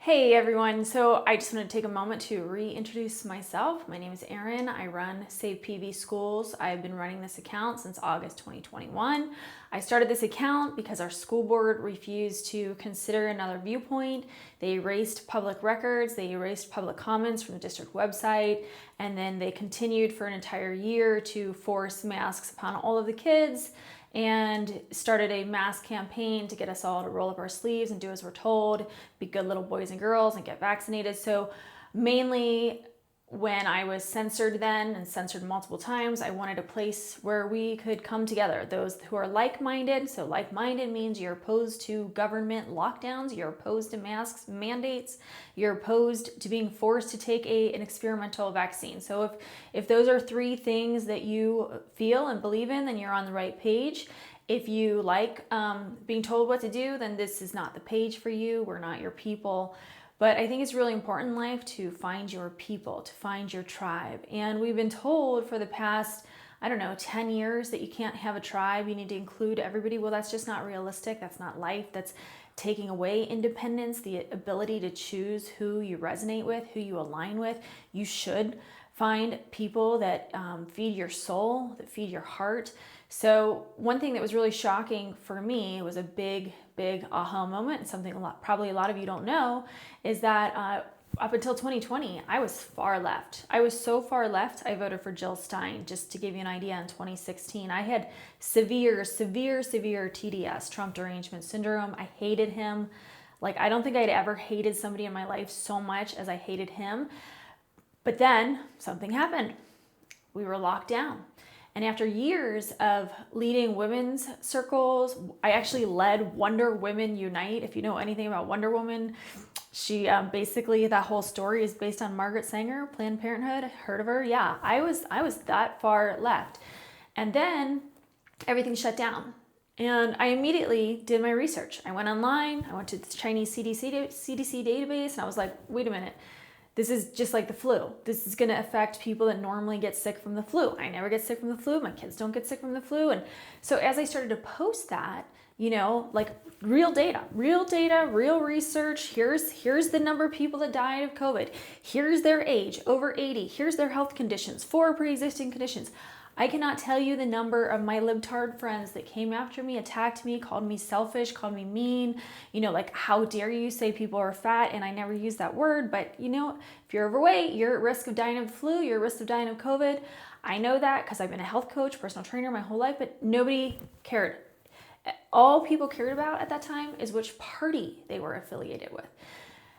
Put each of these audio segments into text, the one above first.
Hey everyone, so I just want to take a moment to reintroduce myself. My name is Erin. I run Save PV Schools. I've been running this account since August 2021. I started this account because our school board refused to consider another viewpoint. They erased public records, they erased public comments from the district website, and then they continued for an entire year to force masks upon all of the kids and started a mass campaign to get us all to roll up our sleeves and do as we're told, be good little boys and girls and get vaccinated. So mainly when I was censored then and censored multiple times, I wanted a place where we could come together. Those who are like-minded, so like-minded means you're opposed to government lockdowns, you're opposed to masks, mandates, you're opposed to being forced to take an experimental vaccine. So if those are three things that you feel and believe in, then you're on the right page. If you like being told what to do, then this is not the page for you. We're not your people. But I think it's really important in life to find your people, to find your tribe. And we've been told for the past, 10 years that you can't have a tribe. You need to include everybody. Well, that's just not realistic. That's not life. That's taking away independence, the ability to choose who you resonate with, who you align with. You should find people that feed your soul, that feed your heart. So one thing that was really shocking for me was a big aha moment, and something probably a lot of you don't know, is that up until 2020, I was far left. I was so far left, I voted for Jill Stein. Just to give you an idea, in 2016, I had severe TDS, Trump Derangement Syndrome. I hated him. I don't think I'd ever hated somebody in my life so much as I hated him. But then something happened. We were locked down. And after years of leading women's circles, I actually led Wonder Women Unite. If you know anything about Wonder Woman, she basically, that whole story is based on Margaret Sanger, Planned Parenthood. Heard of her? Yeah, I was that far left. And then everything shut down. And I immediately did my research. I went online, I went to the Chinese CDC database, and I was like, wait a minute. This is just like the flu. This is going to affect people that normally get sick from the flu. I never get sick from the flu. My kids don't get sick from the flu. And so as I started to post that, real data, real research. Here's the number of people that died of COVID. Here's their age, over 80. Here's their health conditions, 4 pre-existing conditions. I cannot tell you the number of my libtard friends that came after me, attacked me, called me selfish, called me mean, how dare you say people are fat, and I never use that word, but if you're overweight, you're at risk of dying of the flu, you're at risk of dying of COVID. I know that because I've been a health coach, personal trainer my whole life, but nobody cared. All people cared about at that time is which party they were affiliated with.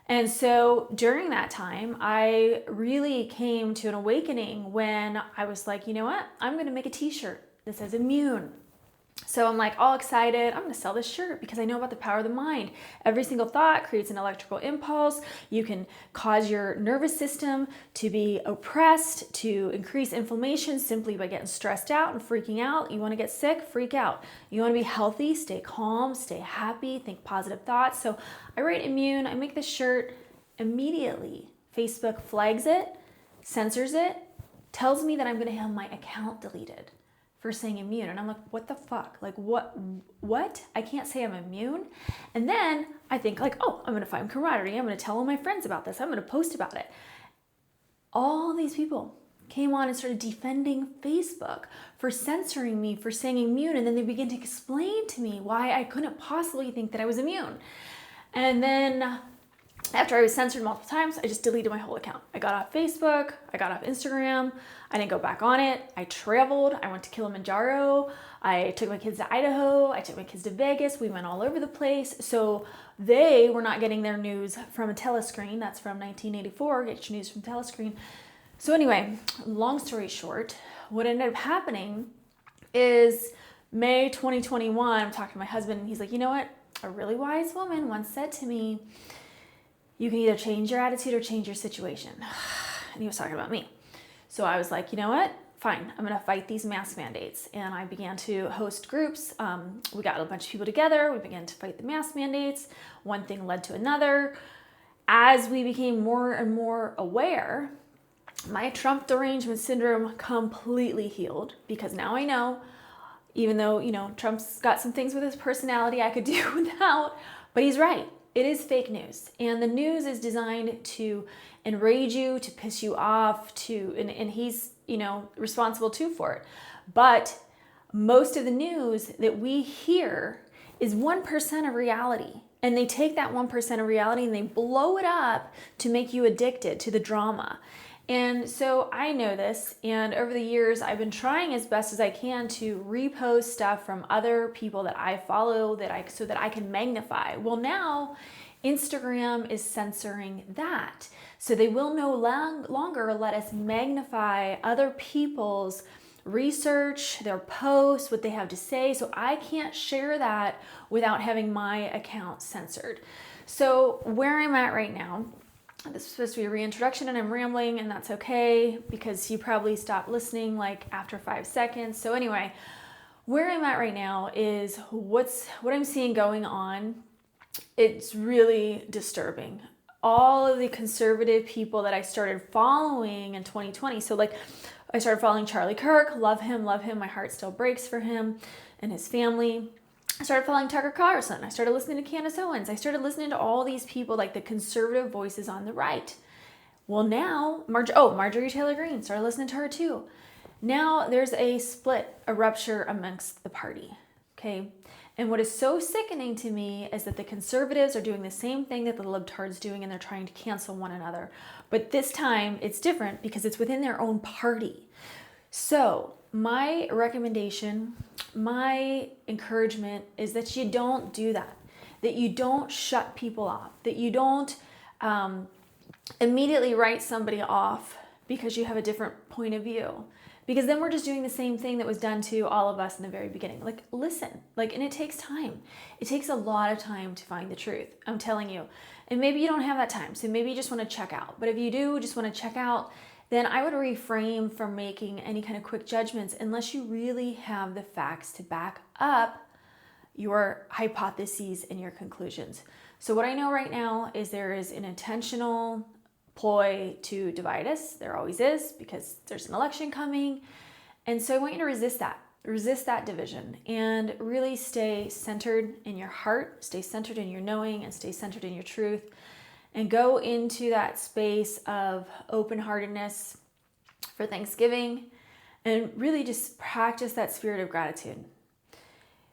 And so during that time, I really came to an awakening when I was like, you know what? I'm going to make a t-shirt that says immune. So I'm like all excited. I'm going to sell this shirt because I know about the power of the mind. Every single thought creates an electrical impulse. You can cause your nervous system to be oppressed, to increase inflammation simply by getting stressed out and freaking out. You want to get sick? Freak out. You want to be healthy? Stay calm, stay happy, think positive thoughts. So I write immune. I make this shirt. Immediately, Facebook flags it, censors it, tells me that I'm going to have my account deleted for saying immune. And I'm like, what the fuck? What? I can't say I'm immune. And then I think I'm going to find camaraderie. I'm going to tell all my friends about this. I'm going to post about it. All these people came on and started defending Facebook for censoring me for saying immune. And then they began to explain to me why I couldn't possibly think that I was immune. And then after I was censored multiple times, I just deleted my whole account. I got off Facebook, I got off Instagram, I didn't go back on it. I traveled, I went to Kilimanjaro, I took my kids to Idaho, I took my kids to Vegas, we went all over the place. So they were not getting their news from a telescreen. That's from 1984, get your news from telescreen. So anyway, long story short, what ended up happening is May 2021, I'm talking to my husband and he's like, you know what? A really wise woman once said to me, you can either change your attitude or change your situation. And he was talking about me. So I was like, you know what? Fine, I'm going to fight these mask mandates. And I began to host groups. We got a bunch of people together. We began to fight the mask mandates. One thing led to another. As we became more and more aware, my Trump derangement syndrome completely healed because now I know, even though, Trump's got some things with his personality I could do without, but he's right. it is fake news. And the news is designed to enrage you, to piss you off, and he's, responsible too for it. But most of the news that we hear is 1% of reality. And they take that 1% of reality and they blow it up to make you addicted to the drama. And so I know this, and over the years, I've been trying as best as I can to repost stuff from other people that I follow so that I can magnify. Well, now Instagram is censoring that. So they will no longer let us magnify other people's research, their posts, what they have to say. So I can't share that without having my account censored. So where I'm at right now, this is supposed to be a reintroduction and I'm rambling, and that's okay because you probably stopped listening like after 5 seconds. So anyway, where I'm at right now is what I'm seeing going on. It's really disturbing. All of the conservative people that I started following in 2020. So like I started following Charlie Kirk, love him. My heart still breaks for him and his family. I started following Tucker Carlson. I started listening to Candace Owens. I started listening to all these people, like the conservative voices on the right. Well, now, Marjorie Taylor Greene, started listening to her too. Now there's a split, a rupture amongst the party, okay? And what is so sickening to me is that the conservatives are doing the same thing that the libtards doing, and they're trying to cancel one another. But this time it's different because it's within their own party. So my recommendation, my encouragement is that you don't do that, that you don't shut people off, that you don't immediately write somebody off because you have a different point of view. Because then we're just doing the same thing that was done to all of us in the very beginning. Like, listen, and it takes time. It takes a lot of time to find the truth. I'm telling you. And maybe you don't have that time. So maybe you just want to check out. But if you do just want to check out, then I would refrain from making any kind of quick judgments unless you really have the facts to back up your hypotheses and your conclusions. So what I know right now is there is an intentional ploy to divide us. There always is, because there's an election coming. And so I want you to resist that division, and really stay centered in your heart, stay centered in your knowing, and stay centered in your truth, and go into that space of open-heartedness for Thanksgiving, and really just practice that spirit of gratitude,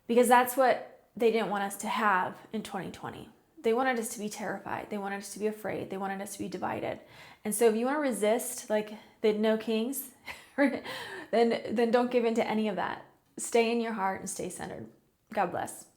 because that's what they didn't want us to have in 2020. They wanted us to be terrified. They wanted us to be afraid. They wanted us to be divided. And so if you want to resist, like the no kings, then don't give in to any of that. Stay in your heart and stay centered. God bless.